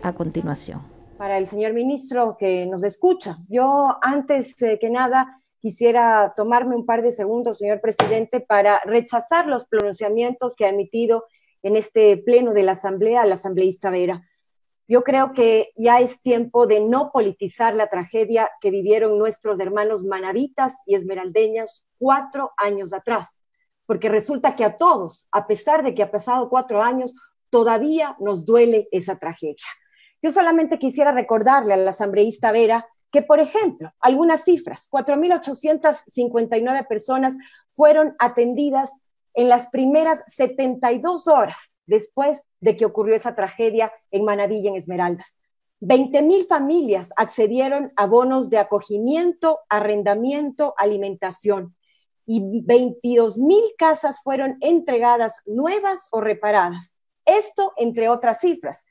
a continuación. Para el señor ministro que nos escucha, yo antes que nada quisiera tomarme un par de segundos, señor presidente, para rechazar los pronunciamientos que ha emitido en este pleno de la Asamblea el asambleísta Vera. Yo creo que ya es tiempo de no politizar la tragedia que vivieron nuestros hermanos manavitas y esmeraldeños 4 años atrás, porque resulta que a todos, a pesar de que ha pasado 4 años, todavía nos duele esa tragedia. Yo solamente quisiera recordarle al asambleísta Vera que, por ejemplo, algunas cifras: 4.859 personas fueron atendidas en las primeras 72 horas después de que ocurrió esa tragedia en Manaví y en Esmeraldas. 20,000 familias accedieron a bonos de acogimiento, arrendamiento, alimentación, y 22,000 casas fueron entregadas nuevas o reparadas. Esto entre otras cifras.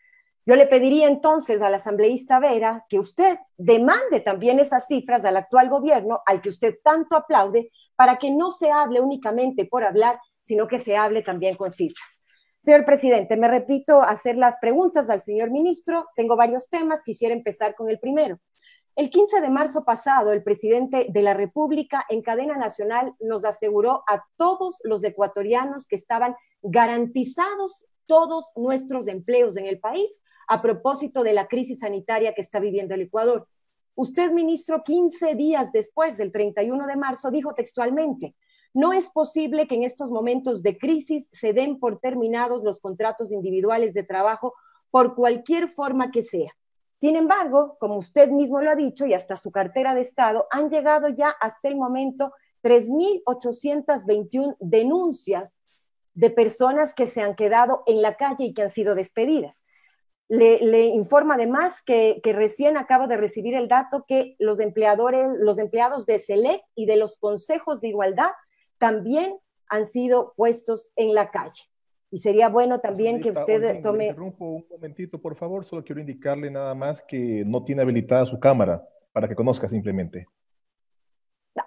Yo le pediría entonces al asambleísta Vera que usted demande también esas cifras al actual gobierno, al que usted tanto aplaude, para que no se hable únicamente por hablar, sino que se hable también con cifras. Señor presidente, me repito hacer las preguntas al señor ministro. Tengo varios temas, quisiera empezar con el primero. El 15 de marzo pasado, el presidente de la República en cadena nacional nos aseguró a todos los ecuatorianos que estaban garantizados todos nuestros empleos en el país a propósito de la crisis sanitaria que está viviendo el Ecuador. Usted, ministro, 15 días después del 31 de marzo, dijo textualmente: no es posible que en estos momentos de crisis se den por terminados los contratos individuales de trabajo por cualquier forma que sea. Sin embargo, como usted mismo lo ha dicho y hasta su cartera de Estado, han llegado ya hasta el momento 3.821 denuncias de personas que se han quedado en la calle y que han sido despedidas. Le informa además que recién acabo de recibir el dato que los empleados de SELEC y de los consejos de igualdad también han sido puestos en la calle. Y sería bueno también que usted Olguín, le tome... interrumpo un momentito, por favor. Solo quiero indicarle nada más que no tiene habilitada su cámara para que conozca simplemente.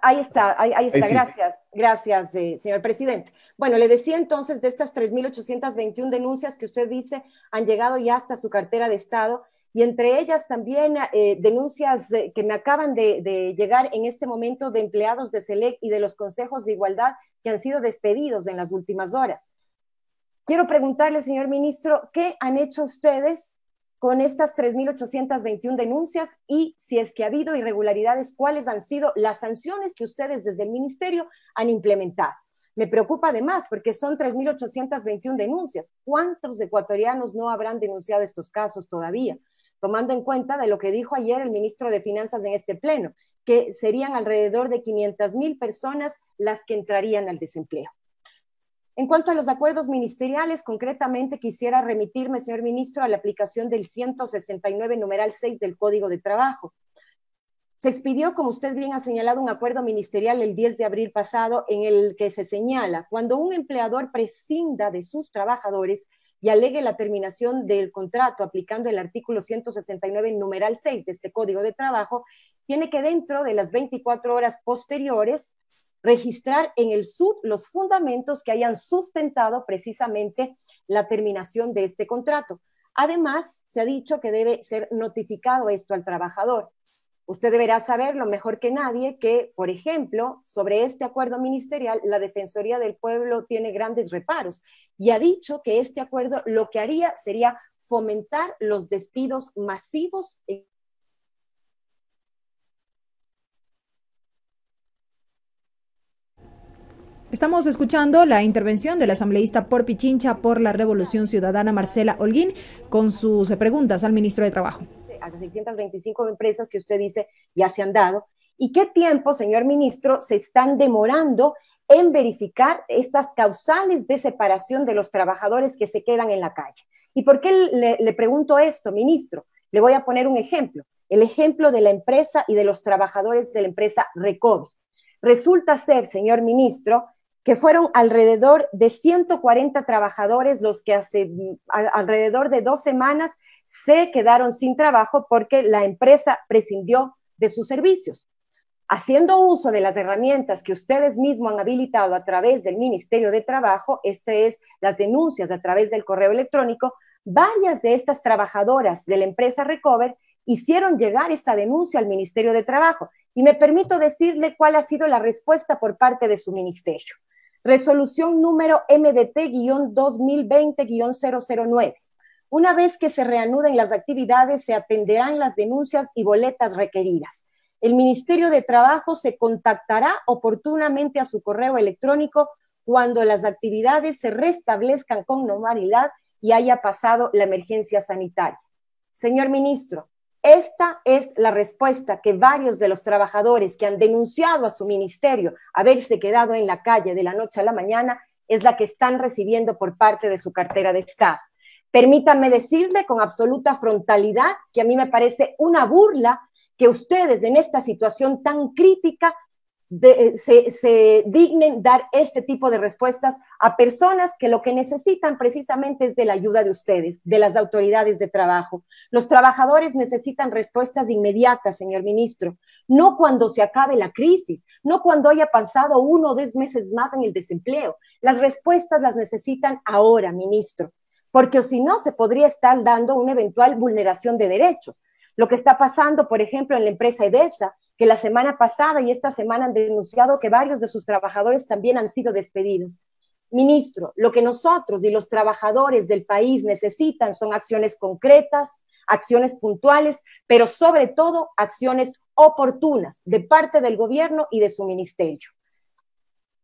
Ahí está, ahí Ahí está, sí. gracias, señor presidente. Bueno, le decía entonces de estas 3.821 denuncias que usted dice han llegado ya hasta su cartera de Estado, y entre ellas también denuncias que me acaban de llegar en este momento de empleados de SELEC y de los consejos de igualdad que han sido despedidos en las últimas horas. Quiero preguntarle, señor ministro, ¿qué han hecho ustedes con estas 3.821 denuncias? Y si es que ha habido irregularidades, ¿cuáles han sido las sanciones que ustedes desde el ministerio han implementado? Me preocupa además porque son 3.821 denuncias. ¿Cuántos ecuatorianos no habrán denunciado estos casos todavía? Tomando en cuenta de lo que dijo ayer el ministro de Finanzas en este pleno, que serían alrededor de 500,000 personas las que entrarían al desempleo. En cuanto a los acuerdos ministeriales, concretamente quisiera remitirme, señor ministro, a la aplicación del 169 numeral 6 del Código de Trabajo. Se expidió, como usted bien ha señalado, un acuerdo ministerial el 10 de abril pasado en el que se señala: cuando un empleador prescinda de sus trabajadores y alegue la terminación del contrato aplicando el artículo 169 numeral 6 de este Código de Trabajo, tiene que dentro de las 24 horas posteriores registrar en el SUT los fundamentos que hayan sustentado precisamente la terminación de este contrato. Además, se ha dicho que debe ser notificado esto al trabajador. Usted deberá saber lo mejor que nadie que, por ejemplo, sobre este acuerdo ministerial, la Defensoría del Pueblo tiene grandes reparos y ha dicho que este acuerdo lo que haría sería fomentar los despidos masivos en... Estamos escuchando la intervención del asambleísta por Pichincha por la Revolución Ciudadana, Marcela Holguín, con sus preguntas al ministro de Trabajo. A las 625 empresas que usted dice ya se han dado. ¿Y qué tiempo, señor ministro, se están demorando en verificar estas causales de separación de los trabajadores que se quedan en la calle? ¿Y por qué le pregunto esto, ministro? Le voy a poner un ejemplo, el ejemplo de la empresa y de los trabajadores de la empresa Recovi. Resulta ser, señor ministro, que fueron alrededor de 140 trabajadores los que hace alrededor de 2 semanas se quedaron sin trabajo porque la empresa prescindió de sus servicios. Haciendo uso de las herramientas que ustedes mismos han habilitado a través del Ministerio de Trabajo, las denuncias a través del correo electrónico, varias de estas trabajadoras de la empresa Recover hicieron llegar esta denuncia al Ministerio de Trabajo. Y me permito decirle cuál ha sido la respuesta por parte de su ministerio. Resolución número MDT-2020-009. Una vez que se reanuden las actividades, se atenderán las denuncias y boletas requeridas. El Ministerio de Trabajo se contactará oportunamente a su correo electrónico cuando las actividades se restablezcan con normalidad y haya pasado la emergencia sanitaria. Señor ministro, esta es la respuesta que varios de los trabajadores que han denunciado a su ministerio haberse quedado en la calle de la noche a la mañana, es la que están recibiendo por parte de su cartera de Estado. Permítanme decirle con absoluta frontalidad que a mí me parece una burla que ustedes en esta situación tan crítica se dignen dar este tipo de respuestas a personas que lo que necesitan precisamente es de la ayuda de ustedes, de las autoridades de trabajo. Los trabajadores necesitan respuestas inmediatas, señor ministro, no cuando se acabe la crisis, no cuando haya pasado 1 o 2 meses más en el desempleo. Las respuestas las necesitan ahora, ministro, porque si no se podría estar dando una eventual vulneración de derechos. Lo que está pasando, por ejemplo, en la empresa Edesa, que la semana pasada y esta semana han denunciado que varios de sus trabajadores también han sido despedidos. Ministro, lo que nosotros y los trabajadores del país necesitan son acciones concretas, acciones puntuales, pero sobre todo acciones oportunas de parte del gobierno y de su ministerio.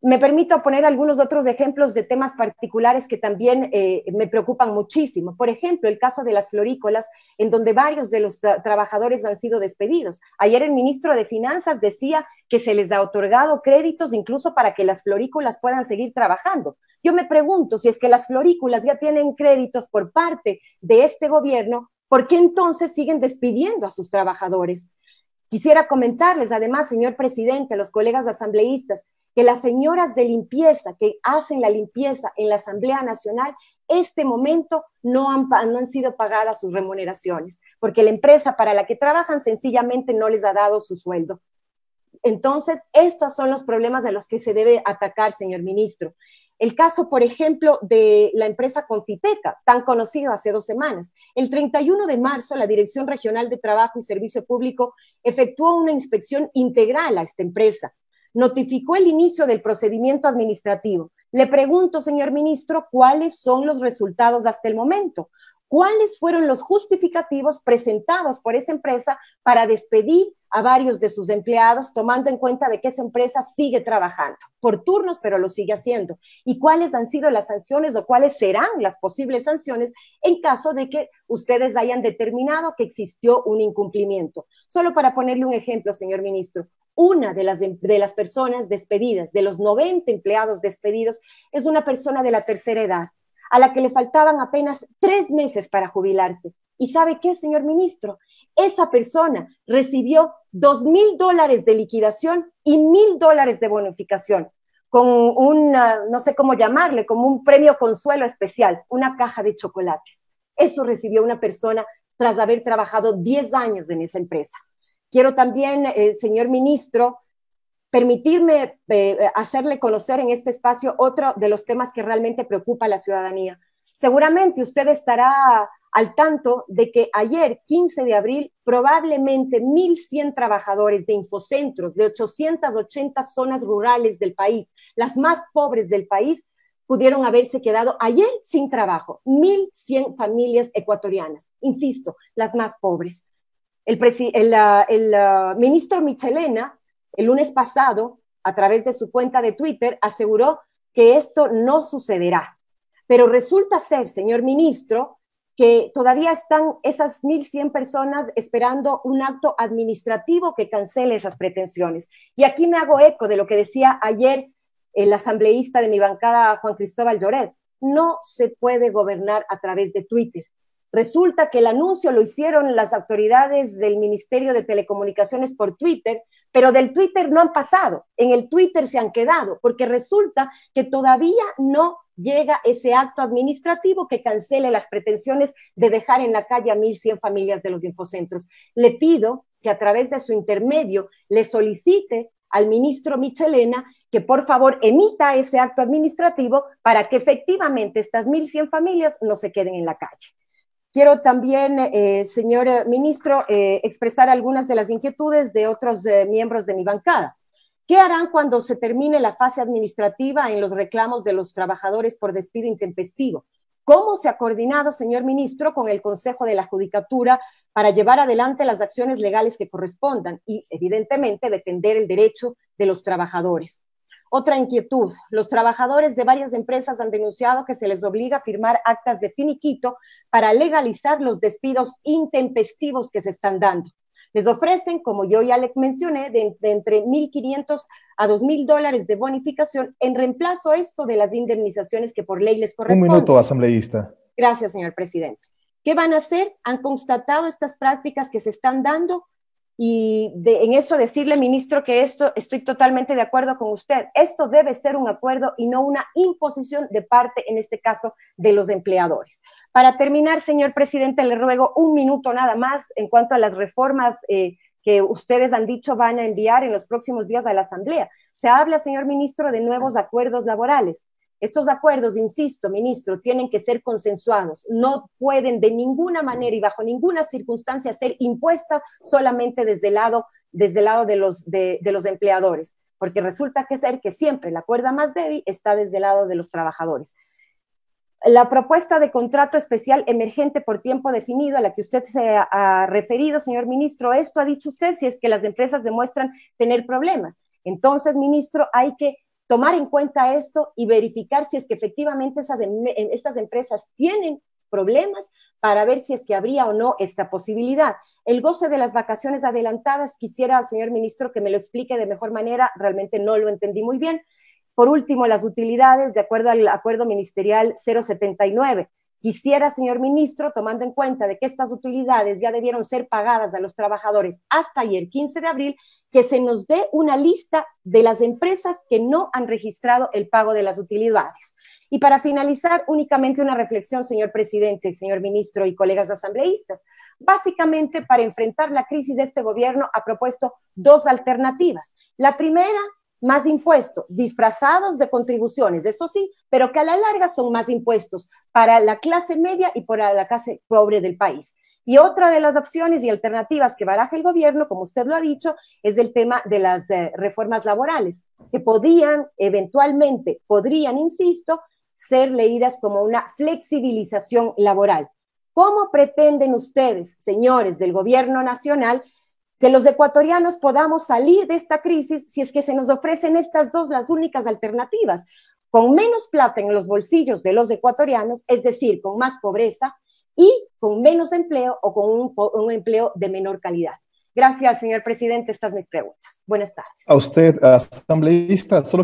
Me permito poner algunos otros ejemplos de temas particulares que también me preocupan muchísimo. Por ejemplo, el caso de las florícolas, en donde varios de los trabajadores han sido despedidos. Ayer el ministro de Finanzas decía que se les ha otorgado créditos incluso para que las florícolas puedan seguir trabajando. Yo me pregunto, si es que las florícolas ya tienen créditos por parte de este gobierno, ¿por qué entonces siguen despidiendo a sus trabajadores? Quisiera comentarles, además, señor presidente, a los colegas asambleístas, que las señoras de limpieza que hacen la limpieza en la Asamblea Nacional, este momento no han sido pagadas sus remuneraciones, porque la empresa para la que trabajan sencillamente no les ha dado su sueldo. Entonces, estos son los problemas de los que se debe atacar, señor ministro. El caso, por ejemplo, de la empresa Confiteca, tan conocido hace 2 semanas. El 31 de marzo, la Dirección Regional de Trabajo y Servicio Público efectuó una inspección integral a esta empresa. Notificó el inicio del procedimiento administrativo. Le pregunto, señor ministro, ¿cuáles son los resultados hasta el momento? ¿Cuáles fueron los justificativos presentados por esa empresa para despedir a varios de sus empleados, tomando en cuenta de que esa empresa sigue trabajando por turnos, pero lo sigue haciendo? ¿Y cuáles han sido las sanciones o cuáles serán las posibles sanciones en caso de que ustedes hayan determinado que existió un incumplimiento? Solo para ponerle un ejemplo, señor ministro, una de las personas despedidas, de los 90 empleados despedidos, es una persona de la tercera edad, a la que le faltaban apenas 3 meses para jubilarse. ¿Y sabe qué, señor ministro? Esa persona recibió $2,000 de liquidación y $1,000 de bonificación, con no sé cómo llamarle, como un premio consuelo especial, una caja de chocolates. Eso recibió una persona tras haber trabajado 10 años en esa empresa. Quiero también, señor ministro, permitirme hacerle conocer en este espacio otro de los temas que realmente preocupa a la ciudadanía. Seguramente usted estará al tanto de que ayer, 15 de abril, probablemente 1,100 trabajadores de infocentros de 880 zonas rurales del país, las más pobres del país, pudieron haberse quedado ayer sin trabajo. 1,100 familias ecuatorianas, insisto, las más pobres. El ministro Michelena, el lunes pasado, a través de su cuenta de Twitter, aseguró que esto no sucederá. Pero resulta ser, señor ministro, que todavía están esas 1,100 personas esperando un acto administrativo que cancele esas pretensiones. Y aquí me hago eco de lo que decía ayer el asambleísta de mi bancada, Juan Cristóbal Lloret. No se puede gobernar a través de Twitter. Resulta que el anuncio lo hicieron las autoridades del Ministerio de Telecomunicaciones por Twitter, pero del Twitter no han pasado, en el Twitter se han quedado, porque resulta que todavía no llega ese acto administrativo que cancele las pretensiones de dejar en la calle a 1,100 familias de los infocentros. Le pido que a través de su intermedio le solicite al ministro Michelena que por favor emita ese acto administrativo para que efectivamente estas 1,100 familias no se queden en la calle. Quiero también, señor ministro, expresar algunas de las inquietudes de otros miembros de mi bancada. ¿Qué harán cuando se termine la fase administrativa en los reclamos de los trabajadores por despido intempestivo? ¿Cómo se ha coordinado, señor ministro, con el Consejo de la Judicatura para llevar adelante las acciones legales que correspondan y, evidentemente, defender el derecho de los trabajadores? Otra inquietud, los trabajadores de varias empresas han denunciado que se les obliga a firmar actas de finiquito para legalizar los despidos intempestivos que se están dando. Les ofrecen, como yo ya les mencioné, de entre $1,500 a $2,000 de bonificación en reemplazo a esto de las indemnizaciones que por ley les corresponden. Un minuto, asambleísta. Gracias, señor presidente. ¿Qué van a hacer? ¿Han constatado estas prácticas que se están dando? Y en eso decirle, ministro, que estoy totalmente de acuerdo con usted. Esto debe ser un acuerdo y no una imposición de parte, en este caso, de los empleadores. Para terminar, señor presidente, le ruego un minuto nada más en cuanto a las reformas que ustedes han dicho van a enviar en los próximos días a la Asamblea. Se habla, señor ministro, de nuevos acuerdos laborales. Estos acuerdos, insisto, ministro, tienen que ser consensuados, no pueden de ninguna manera y bajo ninguna circunstancia ser impuestas solamente desde el lado de los empleadores, porque resulta que siempre la cuerda más débil está desde el lado de los trabajadores. La propuesta de contrato especial emergente por tiempo definido a la que usted se ha referido, señor ministro, esto ha dicho usted, si es que las empresas demuestran tener problemas. Entonces, ministro, hay que tomar en cuenta esto y verificar si es que efectivamente estas empresas tienen problemas para ver si es que habría o no esta posibilidad. El goce de las vacaciones adelantadas, quisiera, señor ministro, que me lo explique de mejor manera, realmente no lo entendí muy bien. Por último, las utilidades, de acuerdo al acuerdo ministerial 079. Quisiera, señor ministro, tomando en cuenta de que estas utilidades ya debieron ser pagadas a los trabajadores hasta ayer, 15 de abril, que se nos dé una lista de las empresas que no han registrado el pago de las utilidades. Y para finalizar, únicamente una reflexión, señor presidente, señor ministro y colegas asambleístas. Básicamente, para enfrentar la crisis, este gobierno ha propuesto dos alternativas. La primera, más impuestos, disfrazados de contribuciones, eso sí, pero que a la larga son más impuestos para la clase media y para la clase pobre del país. Y otra de las opciones y alternativas que baraja el gobierno, como usted lo ha dicho, es el tema de las reformas laborales, que eventualmente podrían, insisto, ser leídas como una flexibilización laboral. ¿Cómo pretenden ustedes, señores del gobierno nacional, que los ecuatorianos podamos salir de esta crisis si es que se nos ofrecen estas dos las únicas alternativas? Con menos plata en los bolsillos de los ecuatorianos, es decir, con más pobreza y con menos empleo o con un empleo de menor calidad. Gracias, señor presidente. Estas son mis preguntas. Buenas tardes. A usted, asambleísta, solo